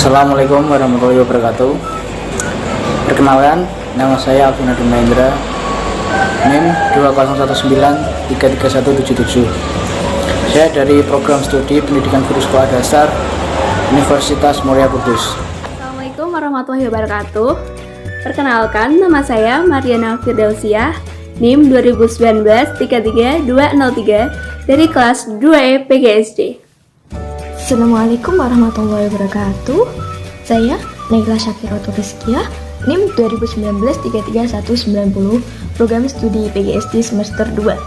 Assalamualaikum warahmatullahi wabarakatuh. Perkenalkan, nama saya Alvin Adi Mahendra, NIM 2019333177. Saya dari program studi pendidikan guru sekolah dasar Universitas Muria Kudus. Assalamualaikum warahmatullahi wabarakatuh. Perkenalkan, nama saya Mariana Firdausiah, NIM 2019333203 dari kelas 2E PGSD. Assalamualaikum warahmatullahi wabarakatuh. Saya Naila Syakiratul Rizkiah, NIM 2019333190, program studi PGSD semester 2,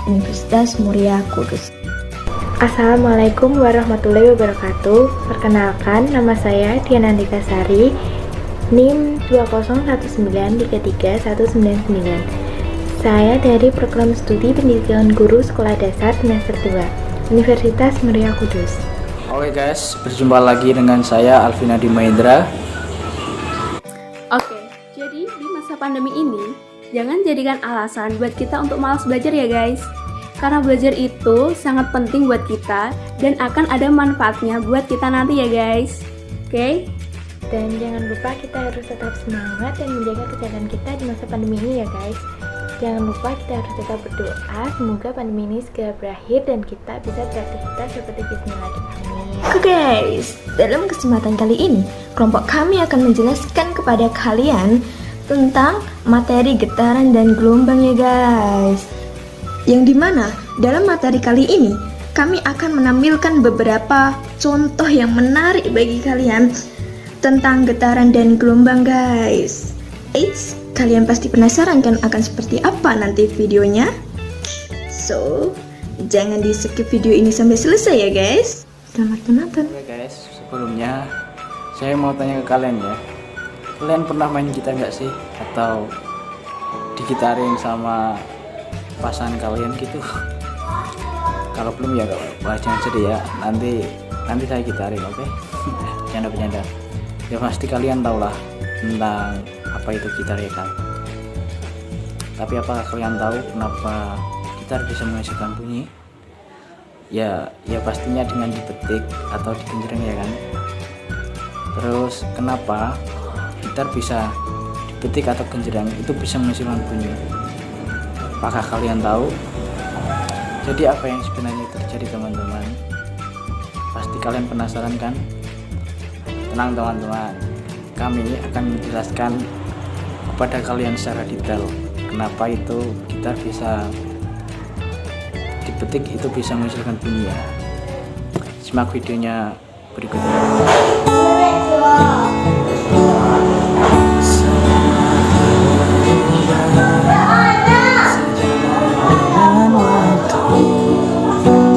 Universitas Muria Kudus. Assalamualaikum warahmatullahi wabarakatuh. Perkenalkan, nama saya Diana Andika Sari, NIM 201933199. Saya dari program studi pendidikan guru sekolah dasar semester 2, Universitas Muria Kudus. Oke guys, berjumpa lagi dengan saya Alvin Adi Mahendra. Oke, jadi di masa pandemi ini, jangan jadikan alasan buat kita untuk malas belajar ya guys. Karena belajar itu sangat penting buat kita dan akan ada manfaatnya buat kita nanti ya guys. Oke? Dan jangan lupa kita harus tetap semangat dan menjaga kesehatan kita di masa pandemi ini ya guys. Jangan lupa kita harus tetap berdoa semoga pandemi ini segera berakhir dan kita bisa beraktivitas seperti biasanya lagi. Amin. Oke guys, dalam kesempatan kali ini, kelompok kami akan menjelaskan kepada kalian tentang materi getaran dan gelombang ya guys. Yang dimana dalam materi kali ini, kami akan menampilkan beberapa contoh yang menarik bagi kalian tentang getaran dan gelombang guys. Eits, kalian pasti penasaran kan akan seperti apa nanti videonya? So, jangan di skip video ini sampai selesai ya guys. Selamat menonton. Oke guys, sebelumnya saya mau tanya ke kalian ya. Kalian pernah main gitar nggak sih? Atau digitarin sama pasangan kalian gitu? Kalau belum ya gak apa-apa, jangan sedih ya. Nanti saya gitarin, oke? Bercanda. Ya pasti kalian tahu lah tentang apa itu gitar ya kan. Tapi apakah kalian tahu kenapa gitar bisa menghasilkan bunyi? Ya pastinya dengan dipetik atau digenjreng ya kan. Terus kenapa gitar bisa dipetik atau genjreng itu bisa menghasilkan bunyi? Apakah kalian tahu? Jadi apa yang sebenarnya terjadi teman-teman? Pasti kalian penasaran kan? Tenang teman-teman, kami akan menjelaskan kepada kalian secara detail kenapa itu gitar bisa dipetik itu bisa menghasilkan bunyi ya. Simak videonya berikutnya.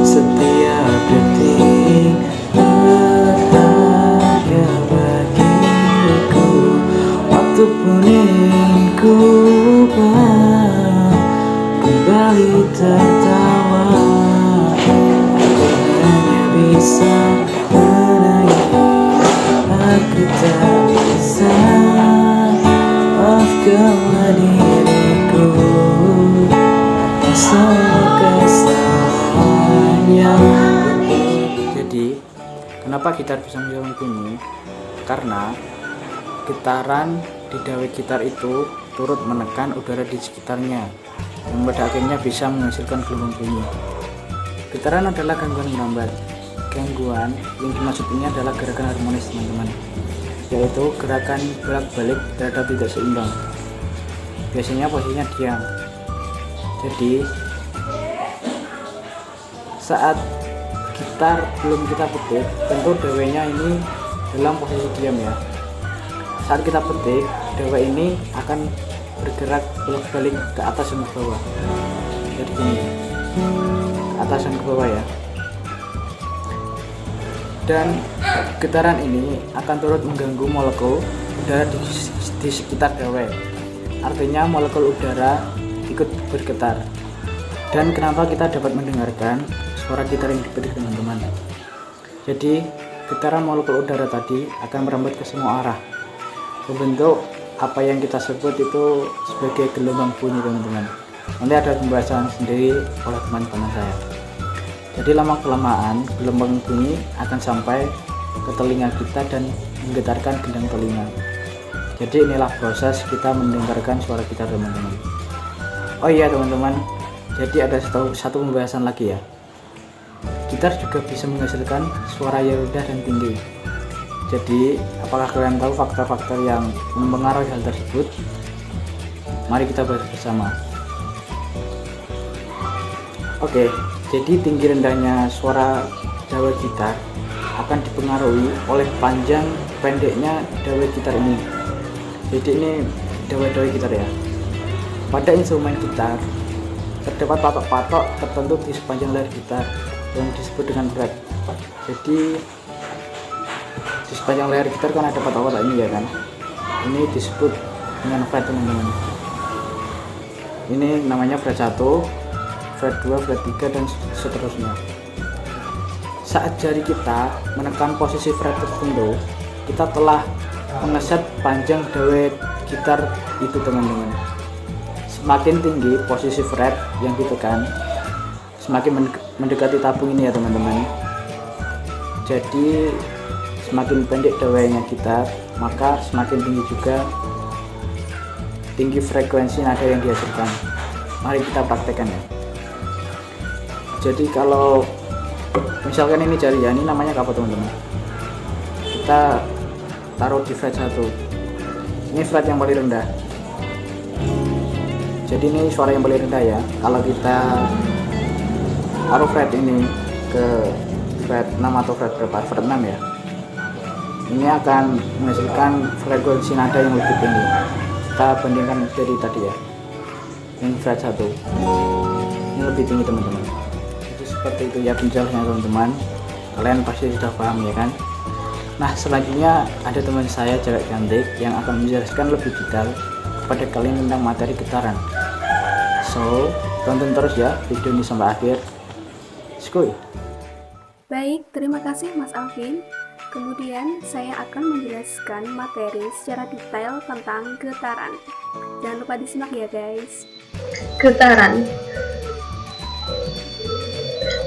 Setiap detik berharga bagiku, waktu pun ingin ku kembali tertawa. Aku hanya bisa menangis, aku tak bisa. Maafkanlah diriku semua kesalahan yang ku. Jadi, kenapa gitar bisa menghasilkan bunyi? Karena getaran di dawai gitar itu turut menekan udara di sekitarnya, yang pada akhirnya bisa menghasilkan gelombang bunyi. Getaran adalah gangguan merambat. Gangguan yang dimaksud ini adalah gerakan harmonis teman-teman, yaitu gerakan bolak-balik terhadap tidak seimbang. Biasanya posisinya diam. Jadi saat gitar belum kita petik, tentu dawainya ini dalam posisi diam ya. Saat kita petik, dawai ini akan bergerak bolak-balik ke atas dan ke bawah. Jadi gini, ke atas dan ke bawah ya. Dan getaran ini akan turut mengganggu molekul udara di sekitar dawai. Artinya molekul udara ikut bergetar. Dan kenapa kita dapat mendengarkan suara gitar yang dipetik teman-teman? Jadi getaran molekul udara tadi akan merambat ke semua arah, membentuk apa yang kita sebut itu sebagai gelombang bunyi teman-teman. Nanti ada pembahasan sendiri oleh teman-teman saya. Jadi lama kelamaan gelombang bunyi akan sampai ke telinga kita dan menggetarkan gendang telinga. Jadi inilah proses kita mendengarkan suara gitar, teman-teman. Oh iya teman-teman, jadi ada satu pembahasan lagi ya. Gitar juga bisa menghasilkan suara yang rendah dan tinggi. Jadi apakah kalian tahu faktor-faktor yang mempengaruhi hal tersebut? Mari kita bahas bersama. Oke, jadi tinggi rendahnya suara dawai gitar akan dipengaruhi oleh panjang pendeknya dawai gitar ini. Jadi ini dawai gitar ya. Pada instrumen gitar terdapat patok-patok tertentu di sepanjang layar gitar yang disebut dengan fret. Jadi di sepanjang layar gitar kan ada patok-patok ini ya kan. Ini disebut dengan fret, teman-teman. Ini namanya fret 1, fret 2, fret 3 dan seterusnya. Saat jari kita menekan posisi fret tertentu, kita telah mengeset panjang dawai gitar itu, teman-teman. Semakin tinggi posisi fret yang ditekan, semakin mendekati tabung ini ya teman-teman. Jadi semakin pendek dawainya gitar, maka semakin tinggi juga tinggi frekuensi nada yang dihasilkan. Mari kita praktekkan ya. Jadi kalau misalkan ini jari ya, ini namanya apa teman-teman? Kita taruh di fret 1. Ini fret yang paling rendah. Jadi ini suara yang paling rendah ya. Kalau kita taruh fret ini ke fret 6 atau fret berapa? Fret 6 ya. Ini akan menghasilkan frekuensi nada yang lebih tinggi. Kita bandingkan dari tadi ya. Ini fret 1. Ini lebih tinggi teman-teman. Jadi seperti itu ya penjelasannya teman-teman. Kalian pasti sudah paham ya kan? Nah selanjutnya ada teman saya Cewek Cantik yang akan menjelaskan lebih detail kepada kalian tentang materi getaran. So tonton terus ya video ini sampai akhir. Skuy. Baik, terima kasih Mas Alvin. Kemudian saya akan menjelaskan materi secara detail tentang getaran. Jangan lupa disimak ya guys. Getaran.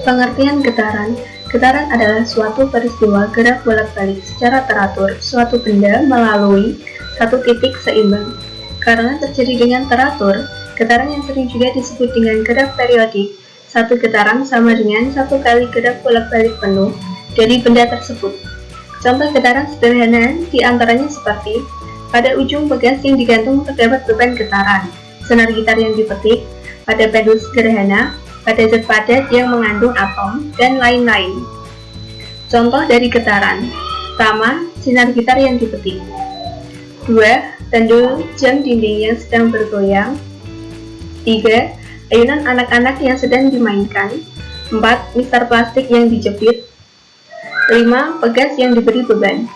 Pengertian getaran. Getaran adalah suatu peristiwa gerak bolak-balik secara teratur suatu benda melalui satu titik seimbang. Karena terjadi dengan teratur, getaran yang sering juga disebut dengan gerak periodik. Satu getaran sama dengan satu kali gerak bolak-balik penuh dari benda tersebut. Contoh getaran sederhana diantaranya seperti pada ujung pegas yang digantung terdapat beban getaran, senar gitar yang dipetik, pada pendul sederhana, pada zat padat yang mengandung atom, dan lain-lain. Contoh dari getaran. Pertama, sinar gitar yang dipetik. 2. Pendul jam dinding yang sedang bergoyang. 3. Ayunan anak-anak yang sedang dimainkan. 4. Mistar plastik yang dijepit. 5. Pegas yang diberi beban.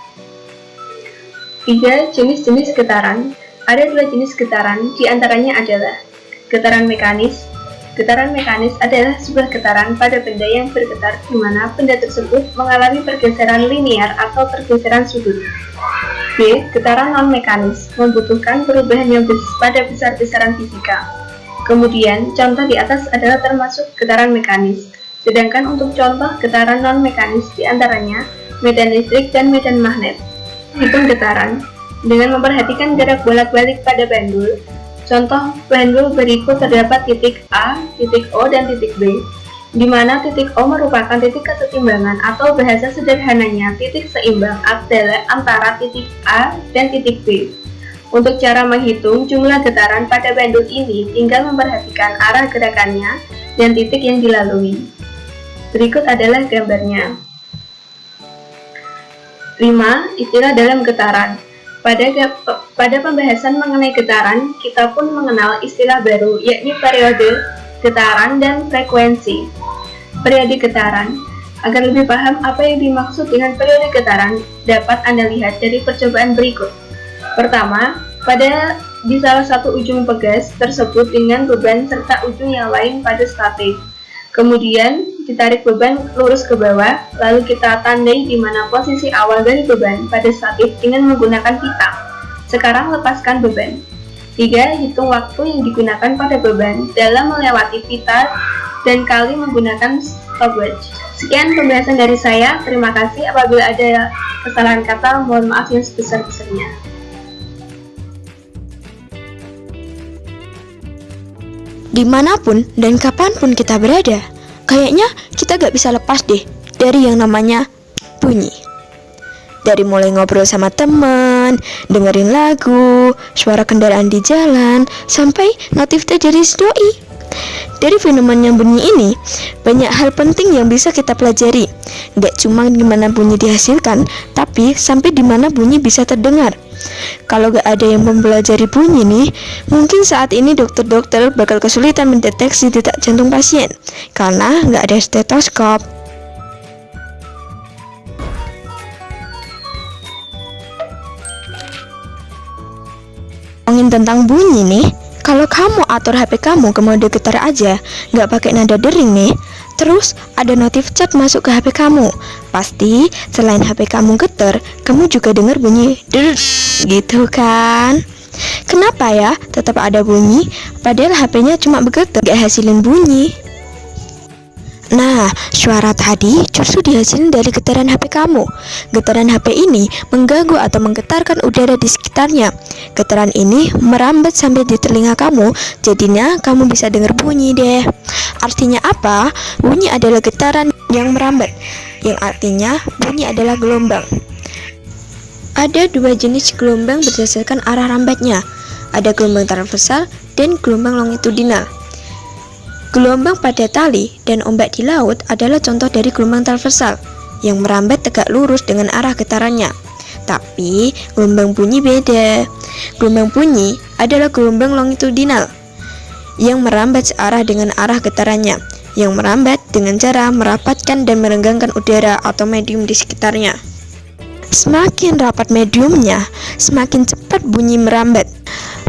3. Jenis-jenis getaran. Ada 2 jenis getaran, diantaranya adalah getaran mekanis. Getaran mekanis adalah sebuah getaran pada benda yang bergetar di mana benda tersebut mengalami pergeseran linear atau pergeseran sudut. B. Getaran non-mekanis membutuhkan perubahan yang pada besar-besaran fisika. Kemudian, contoh di atas adalah termasuk getaran mekanis. Sedangkan untuk contoh getaran non-mekanis diantaranya medan listrik dan medan magnet. Hitung getaran dengan memperhatikan gerak bolak-balik pada pendul. Contoh pendul berikut terdapat titik A, titik O, dan titik B, di mana titik O merupakan titik kesetimbangan atau bahasa sederhananya titik seimbang adalah antara titik A dan titik B. Untuk cara menghitung jumlah getaran pada pendul ini tinggal memperhatikan arah gerakannya dan titik yang dilalui. Berikut adalah gambarnya. 5. Istilah dalam getaran. Pada pembahasan mengenai getaran, kita pun mengenal istilah baru, yakni periode getaran dan frekuensi. Periode getaran. Agar lebih paham apa yang dimaksud dengan periode getaran, dapat Anda lihat dari percobaan berikut. Pertama, di salah satu ujung pegas tersebut dengan beban serta ujung yang lain pada statif. Kemudian, ditarik beban lurus ke bawah, lalu kita tandai di mana posisi awal dari beban pada statif dengan menggunakan pita. Sekarang lepaskan beban. 3. Hitung waktu yang digunakan pada beban dalam melewati pita dan kali menggunakan stopwatch. Sekian pembahasan dari saya. Terima kasih. Apabila ada kesalahan kata, mohon maaf yang sebesar-besarnya. Dimanapun dan kapanpun kita berada, kayaknya kita gak bisa lepas deh dari yang namanya bunyi. Dari mulai ngobrol sama teman, dengerin lagu, suara kendaraan di jalan, sampai notif dari doi. Dari fenomena bunyi ini, banyak hal penting yang bisa kita pelajari. Gak cuma gimana bunyi dihasilkan, tapi sampai dimana bunyi bisa terdengar. Kalau gak ada yang mempelajari bunyi nih, mungkin saat ini dokter-dokter bakal kesulitan mendeteksi detak jantung pasien, karena gak ada stetoskop. Ngomongin tentang bunyi nih, kalau kamu atur HP kamu ke mode getar aja, nggak pakai nada dering nih, terus ada notif chat masuk ke HP kamu, pasti selain HP kamu getar, kamu juga dengar bunyi der gitu kan? Kenapa ya tetap ada bunyi, padahal HP-nya cuma bergetar, nggak hasilin bunyi? Nah, suara tadi justru dihasilkan dari getaran HP kamu. Getaran HP ini mengganggu atau menggetarkan udara di sekitarnya. Getaran ini merambat sampai di telinga kamu, jadinya kamu bisa dengar bunyi deh. Artinya apa? Bunyi adalah getaran yang merambat, yang artinya bunyi adalah gelombang. Ada dua jenis gelombang berdasarkan arah rambatnya. Ada gelombang transversal dan gelombang longitudinal. Gelombang pada tali dan ombak di laut adalah contoh dari gelombang transversal yang merambat tegak lurus dengan arah getarannya. Tapi gelombang bunyi beda. Gelombang bunyi adalah gelombang longitudinal yang merambat searah dengan arah getarannya, yang merambat dengan cara merapatkan dan merenggangkan udara atau medium di sekitarnya. Semakin rapat mediumnya, semakin cepat bunyi merambat.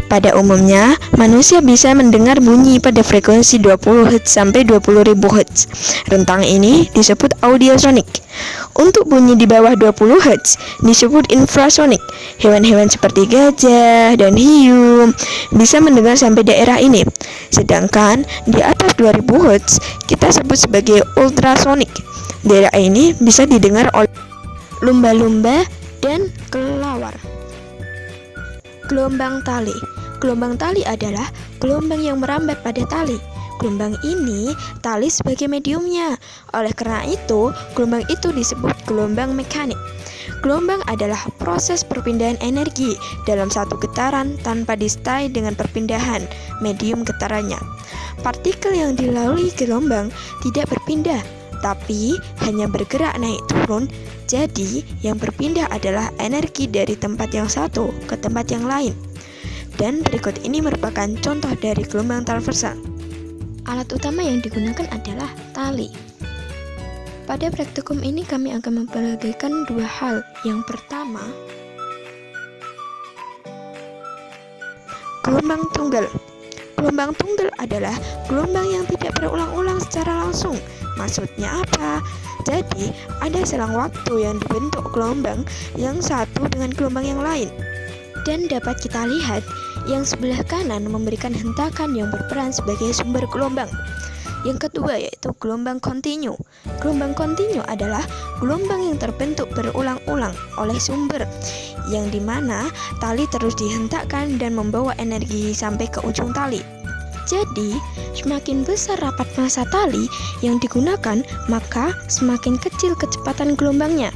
Pada umumnya, manusia bisa mendengar bunyi pada frekuensi 20 Hz sampai 20.000 Hz. Rentang ini disebut audiosonik. Untuk bunyi di bawah 20 Hz disebut infrasonik. Hewan-hewan seperti gajah dan hiu bisa mendengar sampai daerah ini. Sedangkan di atas 2000 Hz kita sebut sebagai ultrasonik. Daerah ini bisa didengar oleh lumba-lumba dan kelelawar. Gelombang tali. Gelombang tali adalah gelombang yang merambat pada tali. Gelombang ini tali sebagai mediumnya. Oleh karena itu, gelombang itu disebut gelombang mekanik. Gelombang adalah proses perpindahan energi dalam satu getaran tanpa disertai dengan perpindahan medium getarannya. Partikel yang dilalui gelombang tidak berpindah, tapi hanya bergerak naik turun. Jadi, yang berpindah adalah energi dari tempat yang satu ke tempat yang lain. Dan berikut ini merupakan contoh dari gelombang transversal. Alat utama yang digunakan adalah tali. Pada praktikum ini kami akan memperhatikan dua hal. Yang pertama, gelombang tunggal. Gelombang tunggal adalah gelombang yang tidak berulang-ulang secara langsung. Maksudnya apa? Jadi, ada selang waktu yang dibentuk gelombang yang satu dengan gelombang yang lain. Dan dapat kita lihat, yang sebelah kanan memberikan hentakan yang berperan sebagai sumber gelombang. Yang kedua yaitu gelombang kontinu. Gelombang kontinu adalah gelombang yang terbentuk berulang-ulang oleh sumber, yang dimana tali terus dihentakkan dan membawa energi sampai ke ujung tali. Jadi, semakin besar rapat massa tali yang digunakan, maka semakin kecil kecepatan gelombangnya.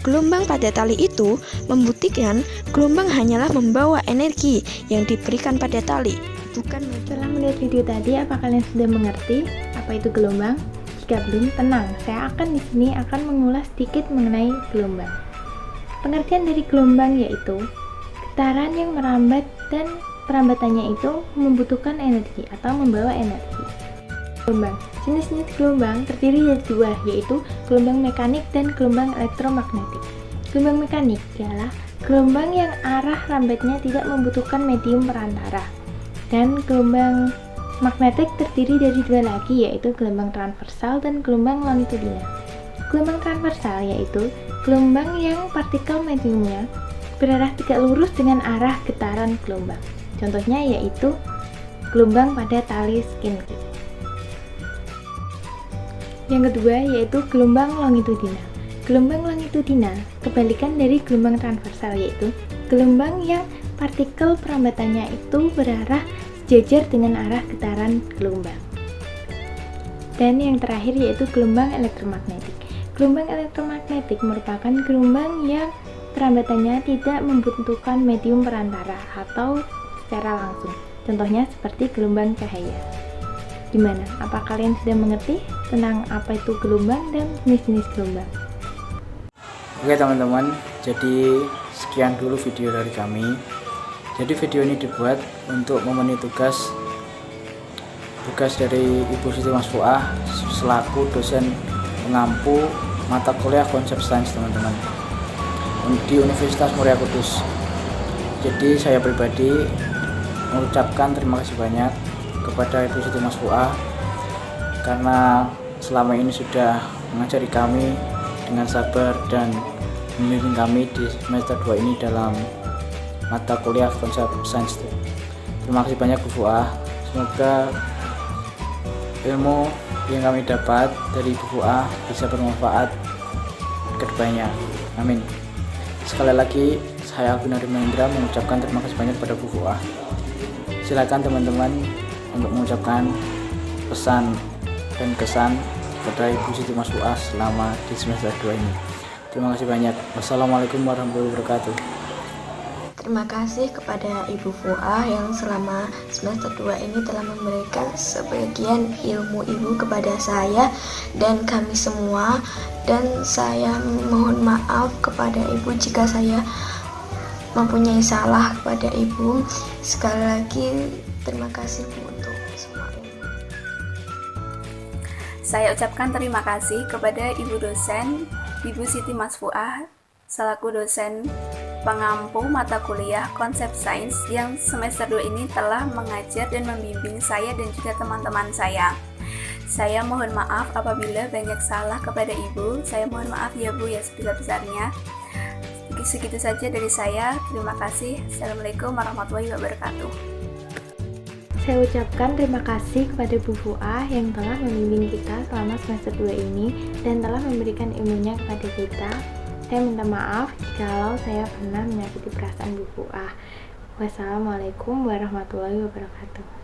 Gelombang pada tali itu membuktikan gelombang hanyalah membawa energi yang diberikan pada tali, bukan. Setelah melihat video tadi, apa kalian sudah mengerti apa itu gelombang? Jika belum, tenang, saya akan di sini mengulas sedikit mengenai gelombang. Pengertian dari gelombang yaitu getaran yang merambat dan perambatannya itu membutuhkan energi atau membawa energi. Gelombang. Jenis-jenis gelombang terdiri dari dua, yaitu gelombang mekanik dan gelombang elektromagnetik. Gelombang mekanik ialah gelombang yang arah rambatnya tidak membutuhkan medium perantara. Dan gelombang magnetik terdiri dari dua lagi, yaitu gelombang transversal dan gelombang longitudinal. Gelombang transversal yaitu gelombang yang partikel mediumnya berarah tegak lurus dengan arah getaran gelombang. Contohnya yaitu gelombang pada tali skin. Yang kedua yaitu gelombang longitudinal. Gelombang longitudinal kebalikan dari gelombang transversal, yaitu gelombang yang partikel perambatannya itu berarah sejajar dengan arah getaran gelombang. Dan yang terakhir yaitu gelombang elektromagnetik. Gelombang elektromagnetik merupakan gelombang yang perambatannya tidak membutuhkan medium perantara atau secara langsung. Contohnya seperti gelombang cahaya. Gimana? Apa kalian sudah mengerti tentang apa itu gelombang dan jenis-jenis gelombang? Oke teman-teman, jadi sekian dulu video dari kami. Jadi video ini dibuat untuk memenuhi tugas dari Ibu Siti Masfuah selaku dosen pengampu mata kuliah konsep sains teman-teman di Universitas Muria Kudus. Jadi saya pribadi mengucapkan terima kasih banyak kepada Ibu Siti Masfuah karena selama ini sudah mengajari kami dengan sabar dan membimbing kami di semester 2 ini dalam mata kuliah konsep sains. Terima kasih banyak Bu Fuah. Semoga ilmu yang kami dapat dari Bu Fuah bisa bermanfaat ke depannya. Amin. Sekali lagi saya Alvin Mahendra mengucapkan terima kasih banyak pada Bu Fuah. Silakan teman-teman untuk mengucapkan pesan dan kesan kepada Ibu Siti Masfuah selama di semester 2 ini. Terima kasih banyak. Wassalamualaikum warahmatullahi wabarakatuh. Terima kasih kepada Ibu Fuah yang selama semester 2 ini telah memberikan sebagian ilmu Ibu kepada saya dan kami semua, dan saya mohon maaf kepada Ibu jika saya mempunyai salah kepada Ibu. Sekali lagi terima kasih Bu untuk semua ilmu. Saya ucapkan terima kasih kepada Ibu dosen Ibu Siti Masfuah selaku dosen pengampu mata kuliah konsep sains yang semester 2 ini telah mengajar dan membimbing saya dan juga teman-teman saya. Saya mohon maaf apabila banyak salah kepada Ibu. Saya mohon maaf ya Bu ya sebesar-besarnya. Segitu saja dari saya. Terima kasih. Assalamualaikum warahmatullahi wabarakatuh. Saya ucapkan terima kasih kepada Bu Fuah yang telah membimbing kita selama semester 2 ini dan telah memberikan ilmunya kepada kita. Saya minta maaf jikalau saya pernah menyakiti perasaan Bu Fuah. Wassalamualaikum warahmatullahi wabarakatuh.